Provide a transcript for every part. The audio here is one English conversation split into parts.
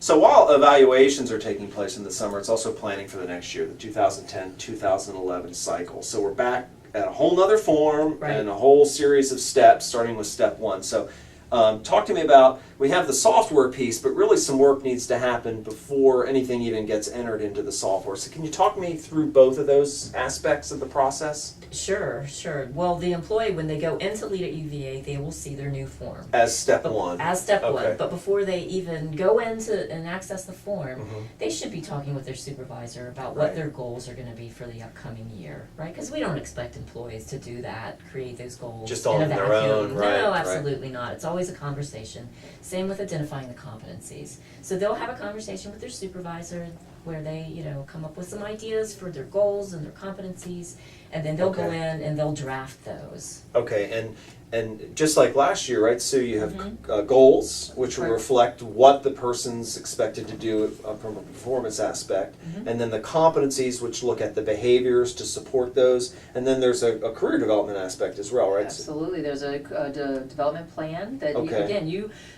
So while evaluations are taking place in the summer, it's also planning for the next year, the 2010-2011 cycle. So we're back at a whole nother form and a whole series of steps, starting with step one. So talk to me about, we have the software piece, but really some work needs to happen before anything even gets entered into the software. So can you talk me through both of those aspects of the process? Sure. Well, the employee, when they go into Lead at UVA, they will see their new form. As step one. As step one. But before they even go into and access the form, they should be talking with their supervisor about what their goals are going to be for the upcoming year, right? Because we don't expect employees to do that, create those goals just on their own, right? No, absolutely not. It's always a conversation. Same with identifying the competencies. So they'll have a conversation with their supervisor where they, come up with some ideas for their goals and their competencies, and then they'll go in and they'll draft those. Okay, and just like last year, right, so you have goals, which will reflect what the person's expected to do from a performance aspect, and then the competencies, which look at the behaviors to support those, and then there's a career development aspect as well, right? Absolutely, there's a development plan that,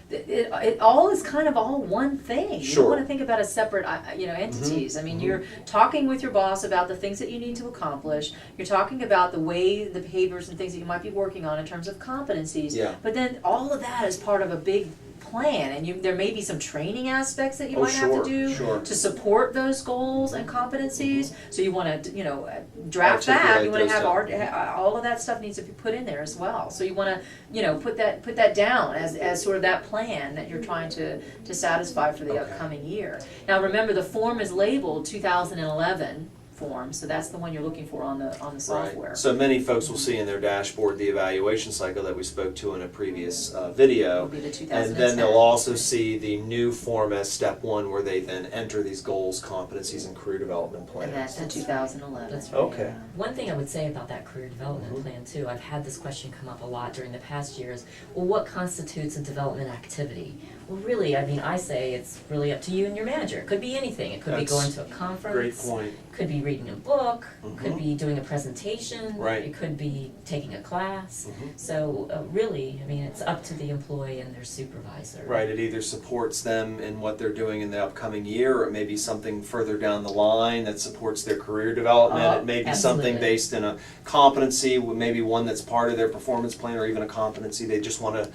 it all is kind of all one thing. You don't want to think about as separate, entities. I mean, you're talking with your boss about the things that you need to accomplish. You're talking about the behaviors and things that you might be working on in terms of competencies. Yeah. But then all of that is part of a big plan, and there may be some training aspects that you might have to do to support those goals and competencies. So you want to, draft that. You want to have all of that stuff needs to be put in there as well. So you want to, put that down as sort of that plan that you're trying to satisfy for the upcoming year. Now remember, the form is labeled 2011. Form, so that's the one you're looking for on the software. Right. So many folks will see in their dashboard the evaluation cycle that we spoke to in a previous video, and then they'll also see the new form as step one, where they then enter these goals, competencies, and career development plans. And that's in 2011. That's right. Okay. One thing I would say about that career development plan too, I've had this question come up a lot during the past years. Well, what constitutes a development activity? Well, really, I say it's really up to you and your manager. It could be anything. It could be going to a conference. Great point. Could be reading a book. Could be doing a presentation. Right. It could be taking a class. So really, it's up to the employee and their supervisor. Right. It either supports them in what they're doing in the upcoming year, or it may be something further down the line that supports their career development. It may be something based in a competency, maybe one that's part of their performance plan, or even a competency they just want to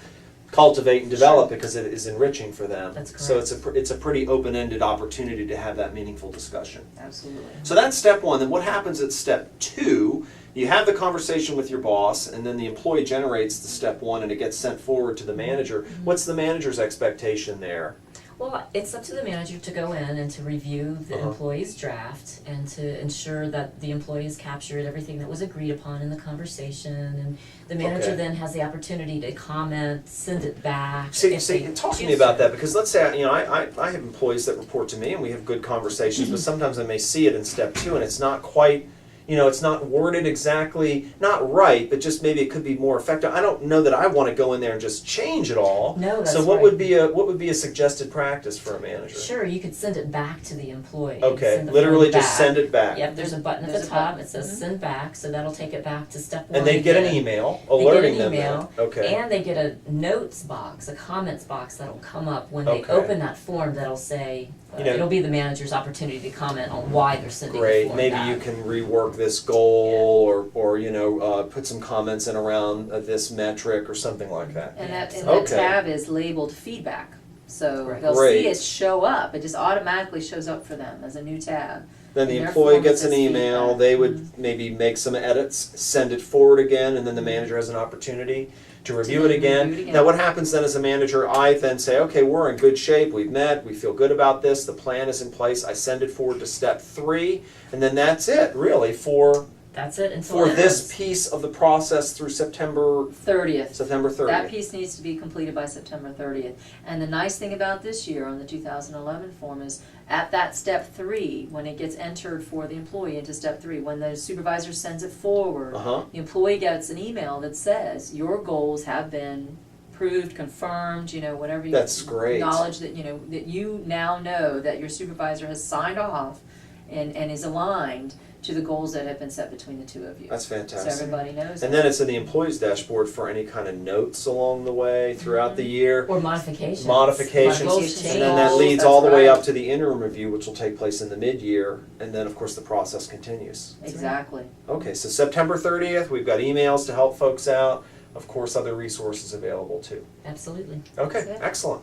cultivate and develop because it is enriching for them. That's correct. So it's a pretty open-ended opportunity to have that meaningful discussion. Absolutely. So that's step one. Then what happens at step two? You have the conversation with your boss, and then the employee generates the step one, and it gets sent forward to the manager. What's the manager's expectation there? Well, it's up to the manager to go in and to review the employee's draft and to ensure that the employee has captured everything that was agreed upon in the conversation, and the manager then has the opportunity to comment, send it back. Talk to me about that, because let's say I have employees that report to me, and we have good conversations, but sometimes I may see it in step two, and it's not quite. It's not worded exactly, not right, but just maybe it could be more effective. I don't know that I want to go in there and just change it all. No, that's so what right. would be a suggested practice for a manager? Sure, you could send it back to the employee. Okay, literally just send it back. Yep, there's a button at the top. It says send back, so that'll take it back to step one. And they get an email alerting them. Okay. And they get a notes box, a comments box that'll come up when they open that form. That'll say. It'll be the manager's opportunity to comment on why they're sending the form Maybe back. you can rework this goal, or put some comments in around this metric or something like that. And that tab is labeled feedback, so they'll see it show up. It just automatically shows up for them as a new tab. Then the employee gets an email. They would maybe make some edits, send it forward again, and then the manager has an opportunity to review it again. Now what happens then as a manager, I then say, okay, we're in good shape, we've met, we feel good about this, the plan is in place, I send it forward to step 3, and then that's it, really, for this piece of the process through September 30th. September 30th. That piece needs to be completed by September 30th. And the nice thing about this year on the 2011 form is at that step 3, when it gets entered for the employee into step 3, when the supervisor sends it forward, the employee gets an email that says your goals have been approved, confirmed, whatever you knowledge that that you now know that your supervisor has signed off and is aligned to the goals that have been set between the two of you. That's So fantastic. everybody knows. And then it's in the employees dashboard for any kind of notes along the way throughout the year. Or modifications. Modifications, Modifications and then that goals, leads that's all the way right. up to the interim review, which will take place in the mid-year, and then of course the process continues. Exactly. Okay, so September 30th, we've got emails to help folks out, of course other resources available too. Absolutely. Okay, That's it. excellent.